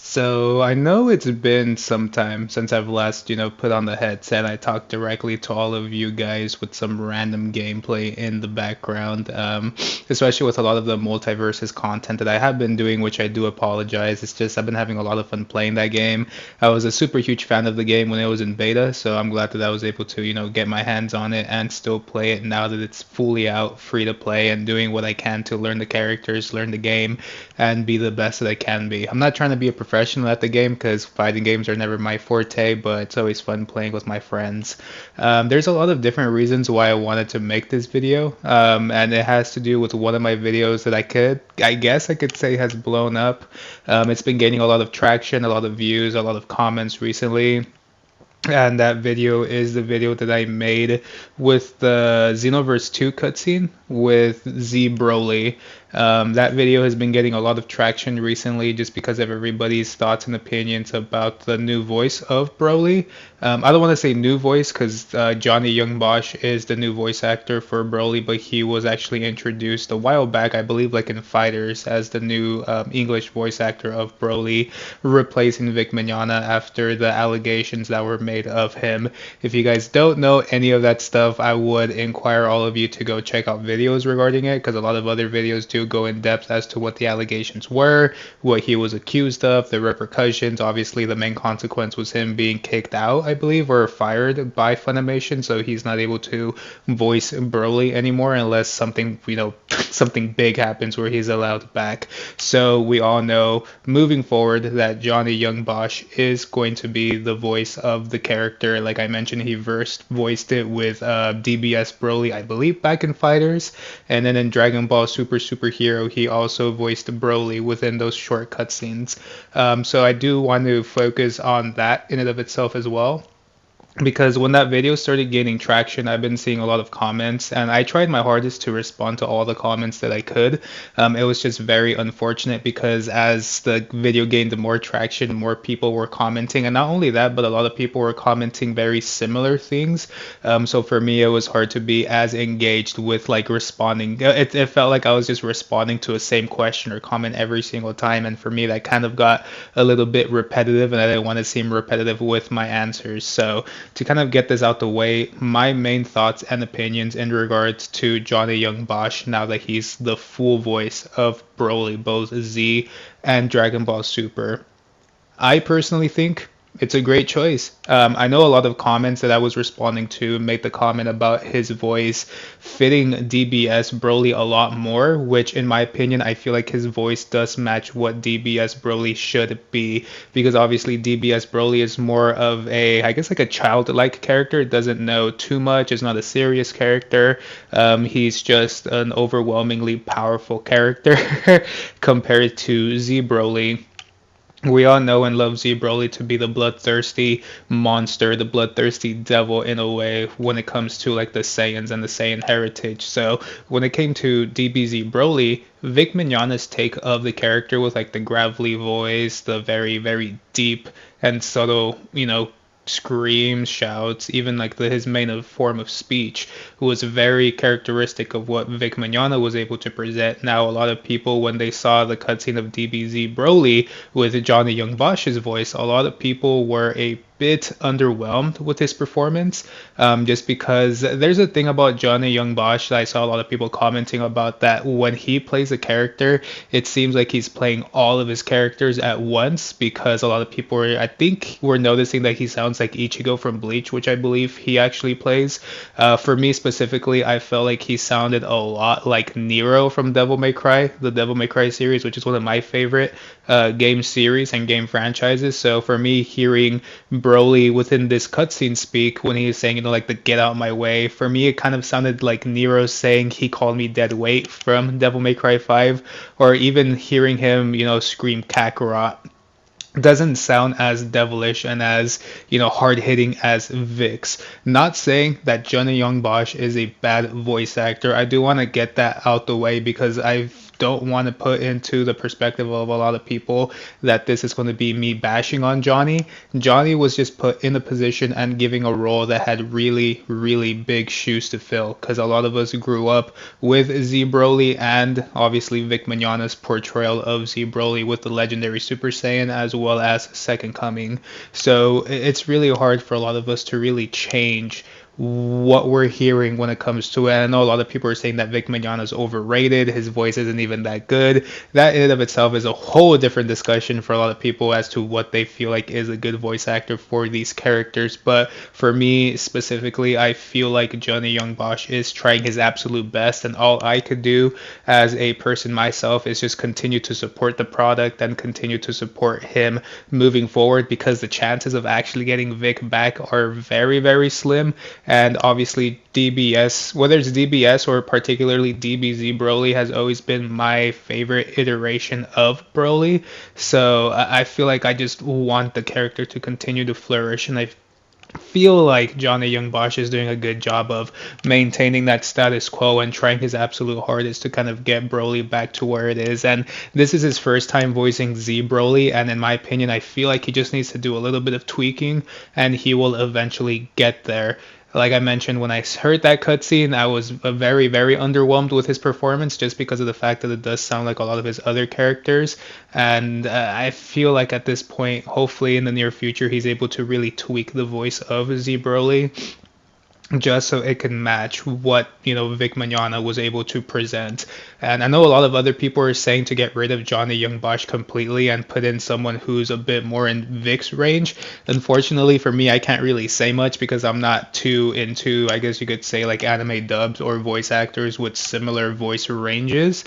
So I know it's been some time since I've last, put on the headset. I talked directly to all of you guys with some random gameplay in the background, especially with a lot of the multiverses content that I have been doing, which I do apologize. It's just I've been having a lot of fun playing that game. I was a super huge fan of the game when it was in beta, so I'm glad that I was able to, get my hands on it and still play it now that it's fully out, free to play, and doing what I can to learn the characters, learn the game, and be the best that I can be. I'm not trying to be a professional at the game because fighting games are never my forte, but it's always fun playing with my friends. There's a lot of different reasons why I wanted to make this video, and it has to do with one of my videos that I guess I could say has blown up. It's been gaining a lot of traction, a lot of views, a lot of comments recently. And that video is the video that I made with the Xenoverse 2 cutscene with Z Broly. That video has been getting a lot of traction recently just because of everybody's thoughts and opinions about the new voice of Broly. I don't want to say new voice because Johnny Young Bosch is the new voice actor for Broly, but he was actually introduced a while back, I believe, like in Fighters, as the new English voice actor of Broly, replacing Vic Mignogna after the allegations that were made of him. If you guys don't know any of that stuff, I would inquire all of you to go check out videos regarding it because a lot of other videos do go in depth as to what the allegations were, what he was accused of, the repercussions. Obviously, the main consequence was him being kicked out, I believe, or fired by Funimation, so he's not able to voice Broly anymore unless something, something big happens where he's allowed back. So we all know moving forward that Johnny Young Bosch is going to be the voice of the character. Like I mentioned, he first voiced it with DBS Broly, I believe, back in Fighters, and then in Dragon Ball Superhero, he also voiced Broly within those short cutscenes. So I do want to focus on that in and of itself as well, because when that video started gaining traction, I've been seeing a lot of comments, and I tried my hardest to respond to all the comments that I could. It was just very unfortunate because as the video gained more traction, more people were commenting, and not only that, but a lot of people were commenting very similar things. So for me, it was hard to be as engaged with like responding. It felt like I was just responding to a same question or comment every single time, and for me, that kind of got a little bit repetitive, and I didn't want to seem repetitive with my answers. So to kind of get this out the way, my main thoughts and opinions in regards to Johnny Young Bosch now that he's the full voice of Broly, both Z and Dragon Ball Super. I personally think it's a great choice. I know a lot of comments that I was responding to made the comment about his voice fitting DBS Broly a lot more, which in my opinion, I feel like his voice does match what DBS Broly should be, because obviously DBS Broly is more of a, I guess, like a childlike character. Doesn't know too much, is not a serious character. He's just an overwhelmingly powerful character compared to Z Broly. We all know and love Z Broly to be the bloodthirsty monster, the bloodthirsty devil in a way when it comes to like the Saiyans and the Saiyan heritage. So when it came to DBZ Broly, Vic Mignogna's take of the character with like the gravelly voice, the very, very deep and subtle, screams, shouts, even like his main form of speech was very characteristic of what Vic Mignogna was able to present. Now, a lot of people, when they saw the cutscene of DBZ Broly with Johnny Young Bosch's voice, a lot of people were a bit underwhelmed with his performance, just because there's a thing about Johnny Young Bosch that I saw a lot of people commenting about, that when he plays a character, it seems like he's playing all of his characters at once, because a lot of people were, I think, were noticing that he sounds like Ichigo from Bleach, which I believe he actually plays. For me specifically, I felt like he sounded a lot like Nero from Devil May Cry, the Devil May Cry series, which is one of my favorite game series and game franchises. So for me, hearing Broly within this cutscene speak when he is saying, like the "get out my way," for me it kind of sounded like Nero saying he called me dead weight from Devil May Cry 5, or even hearing him, scream Kakarot doesn't sound as devilish and as hard hitting as Vix. Not saying that Johnny Young Bosch is a bad voice actor. I do want to get that out the way because I've don't want to put into the perspective of a lot of people that this is going to be me bashing on Johnny. Johnny was just put in a position and giving a role that had really, really big shoes to fill because a lot of us grew up with Z Broly and obviously Vic Mignogna's portrayal of Z Broly with the legendary Super Saiyan as well as Second Coming. So it's really hard for a lot of us to really change what we're hearing when it comes to it. And I know a lot of people are saying that Vic Mignogna is overrated. His voice isn't even that good. That in and of itself is a whole different discussion for a lot of people as to what they feel like is a good voice actor for these characters. But for me specifically, I feel like Johnny Young Bosch is trying his absolute best, and all I could do as a person myself is just continue to support the product and continue to support him moving forward because the chances of actually getting Vic back are very, very slim. And obviously, DBS, whether it's DBS or particularly DBZ Broly, has always been my favorite iteration of Broly. So I feel like I just want the character to continue to flourish, and I feel like Johnny Young Bosch is doing a good job of maintaining that status quo and trying his absolute hardest to kind of get Broly back to where it is. And this is his first time voicing Z Broly, and in my opinion, I feel like he just needs to do a little bit of tweaking, and he will eventually get there. Like I mentioned, when I heard that cutscene, I was very, very underwhelmed with his performance just because of the fact that it does sound like a lot of his other characters. And I feel like at this point, hopefully in the near future, he's able to really tweak the voice of Z Broly just so it can match what Vic Mignogna was able to present. And I know a lot of other people are saying to get rid of Johnny Young Bosch completely and put in someone who's a bit more in Vic's range. Unfortunately for me, I can't really say much because I'm not too into, I guess you could say, like anime dubs or voice actors with similar voice ranges.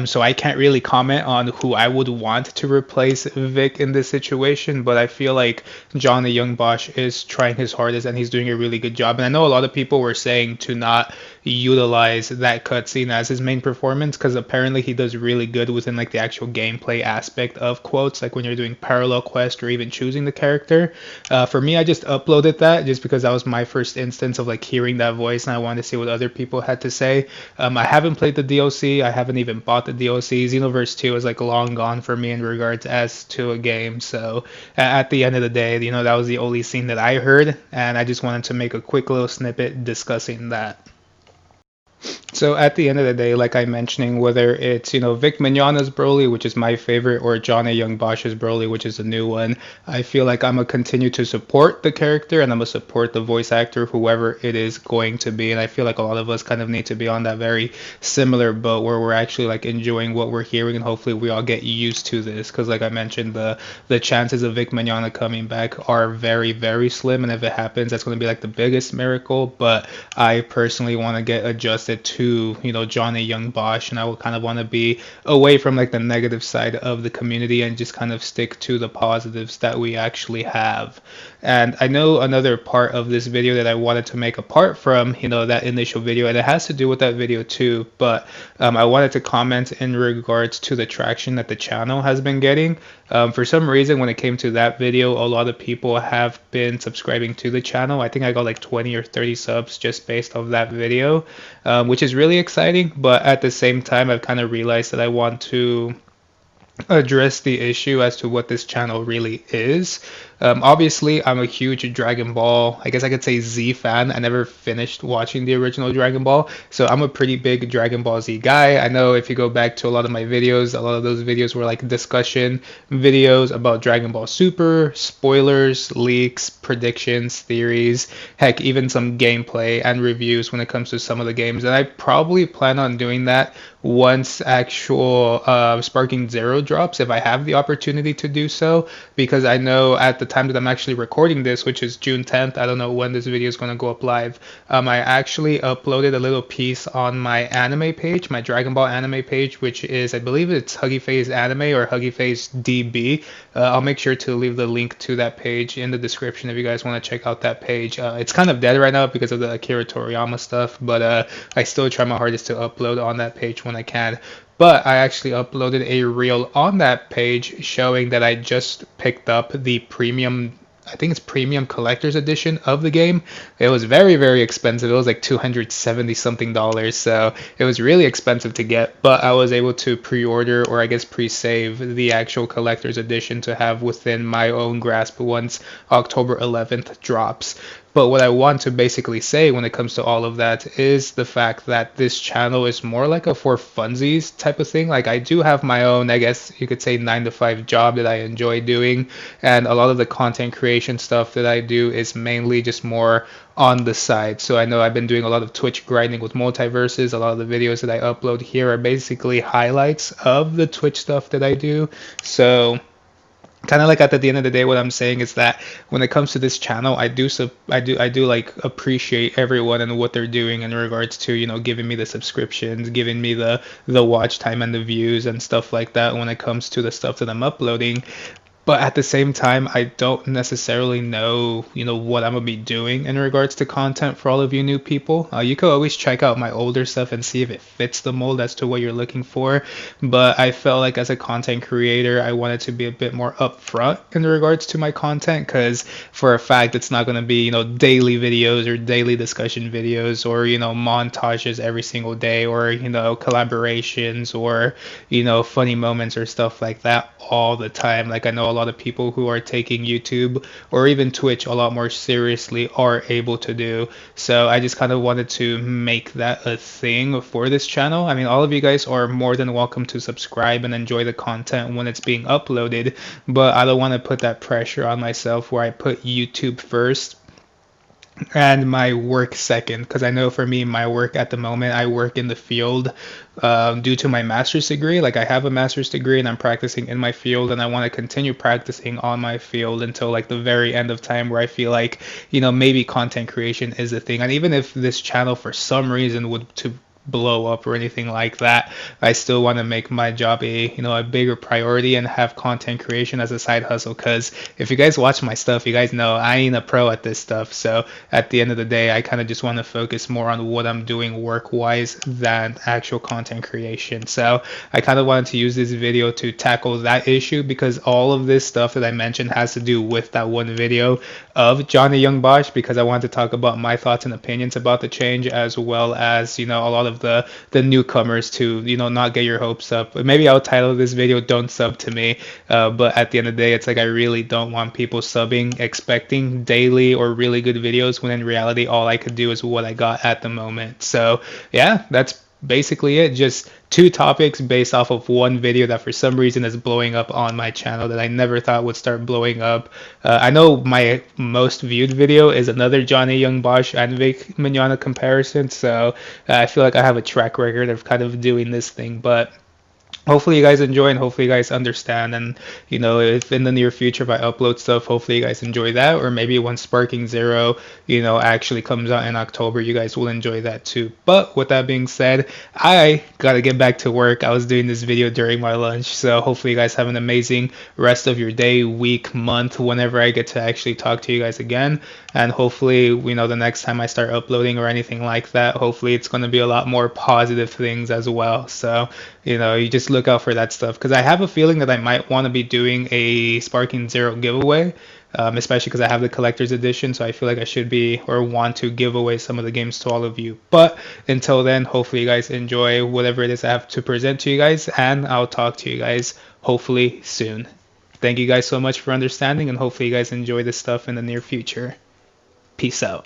So I can't really comment on who I would want to replace Vic in this situation, but I feel like Johnny Young Bosch is trying his hardest and he's doing a really good job. And I know a lot of people were saying to not utilize that cutscene as his main performance because apparently he does really good within like the actual gameplay aspect of quotes, like when you're doing parallel quest or even choosing the character. For me, I just uploaded that just because that was my first instance of like hearing that voice and I wanted to see what other people had to say. I haven't played the DLC. I haven't even bought the DLC. Xenoverse 2 is like long gone for me in regards as to a game. So at the end of the day, that was the only scene that I heard, and I just wanted to make a quick little snippet discussing that. So at the end of the day, like I'm mentioning, whether it's, Vic Mignogna's Broly, which is my favorite, or Johnny Young Bosch's Broly, which is a new one, I feel like I'm going to continue to support the character and I'm going to support the voice actor, whoever it is going to be. And I feel like a lot of us kind of need to be on that very similar boat where we're actually like enjoying what we're hearing and hopefully we all get used to this. Because like I mentioned, the chances of Vic Mignogna coming back are very, very slim. And if it happens, that's going to be like the biggest miracle. But I personally want to get adjusted to Johnny Young Bosch, and I would kind of want to be away from like the negative side of the community and just kind of stick to the positives that we actually have. And I know another part of this video that I wanted to make apart from that initial video, and it has to do with that video too, but I wanted to comment in regards to the traction that the channel has been getting. For some reason, when it came to that video, a lot of people have been subscribing to the channel. I think I got like 20 or 30 subs just based off that video, which is really exciting. But at the same time, I've kind of realized that I want to address the issue as to what this channel really is. Obviously, I'm a huge Dragon Ball, I guess I could say Z fan. I never finished watching the original Dragon Ball, so I'm a pretty big Dragon Ball Z guy. I know if you go back to a lot of my videos, a lot of those videos were like discussion videos about Dragon Ball Super, spoilers, leaks, predictions, theories, heck, even some gameplay and reviews when it comes to some of the games. And I probably plan on doing that once actual Sparking Zero drops, if I have the opportunity to do so, because I know at the time that I'm actually recording this, which is June 10th, I don't know when this video is going to go up live, I actually uploaded a little piece on my anime page, my Dragon Ball anime page, which is, I believe it's Huggy Face Anime or Huggy Face DB. I'll make sure to leave the link to that page in the description if you guys want to check out that page. It's kind of dead right now because of the Akira Toriyama stuff, but I still try my hardest to upload on that page when I can. But I actually uploaded a reel on that page showing that I just picked up the premium I think it's premium collector's edition of the game. It was very, very expensive. It was like 270 something dollars. So it was really expensive to get, but I was able to pre-order, or I guess pre-save, the actual collector's edition to have within my own grasp once October 11th drops. But what I want to basically say when it comes to all of that is the fact that this channel is more like a for funsies type of thing. Like I do have my own, I guess you could say 9 to 5 job that I enjoy doing, and a lot of the content creation stuff that I do is mainly just more on the side. So I know I've been doing a lot of Twitch grinding with multiverses. A lot of the videos that I upload here are basically highlights of the Twitch stuff that I do. So kind of like at the end of the day, what I'm saying is that when it comes to this channel, I do like appreciate everyone and what they're doing in regards to, giving me the subscriptions, giving me the watch time and the views and stuff like that when it comes to the stuff that I'm uploading. But at the same time, I don't necessarily know, what I'm gonna be doing in regards to content for all of you new people. You could always check out my older stuff and see if it fits the mold as to what you're looking for. But I felt like as a content creator, I wanted to be a bit more upfront in regards to my content, because for a fact, it's not gonna be, daily videos or daily discussion videos, or, montages every single day, or, collaborations, or, funny moments or stuff like that all the time. Like I know a lot of people who are taking YouTube or even Twitch a lot more seriously are able to do. So I just kind of wanted to make that a thing for this channel. I mean, all of you guys are more than welcome to subscribe and enjoy the content when it's being uploaded, but I don't want to put that pressure on myself where I put YouTube first and my work second, because I know for me, my work at the moment, I work in the field due to my master's degree. Like I have a master's degree and I'm practicing in my field, and I want to continue practicing on my field until like the very end of time, where I feel like, maybe content creation is a thing. And even if this channel for some reason would to blow up or anything like that, I still want to make my job a bigger priority and have content creation as a side hustle. Because if you guys watch my stuff, you guys know I ain't a pro at this stuff. So at the end of the day, I kind of just want to focus more on what I'm doing work wise than actual content creation. So I kind of wanted to use this video to tackle that issue, because all of this stuff that I mentioned has to do with that one video of Johnny Young Bosch, because I wanted to talk about my thoughts and opinions about the change, as well as a lot of the newcomers to not get your hopes up. Maybe I'll title this video "Don't Sub to Me," but at the end of the day, it's like I really don't want people subbing expecting daily or really good videos, when in reality all I could do is what I got at the moment. So yeah, that's basically it. Just two topics based off of one video that for some reason is blowing up on my channel that I never thought would start blowing up. I know my most viewed video is another Johnny Young Bosch and Vic Mignogna comparison, so I feel like I have a track record of kind of doing this thing. But hopefully you guys enjoy, and hopefully you guys understand. And if in the near future if I upload stuff, hopefully you guys enjoy that. Or maybe when Sparking Zero actually comes out in October, you guys will enjoy that too. But with that being said, I gotta get back to work. I was doing this video during my lunch, so hopefully you guys have an amazing rest of your day, week, month, whenever I get to actually talk to you guys again. And hopefully the next time I start uploading or anything like that, hopefully it's going to be a lot more positive things as well. So you just look out for that stuff, because I have a feeling that I might want to be doing a Sparking Zero giveaway, especially because I have the collector's edition. So I feel like I should be, or want to, give away some of the games to all of you. But until then, hopefully you guys enjoy whatever it is I have to present to you guys, and I'll talk to you guys hopefully soon. Thank you guys so much for understanding, and hopefully you guys enjoy this stuff in the near future. Peace out.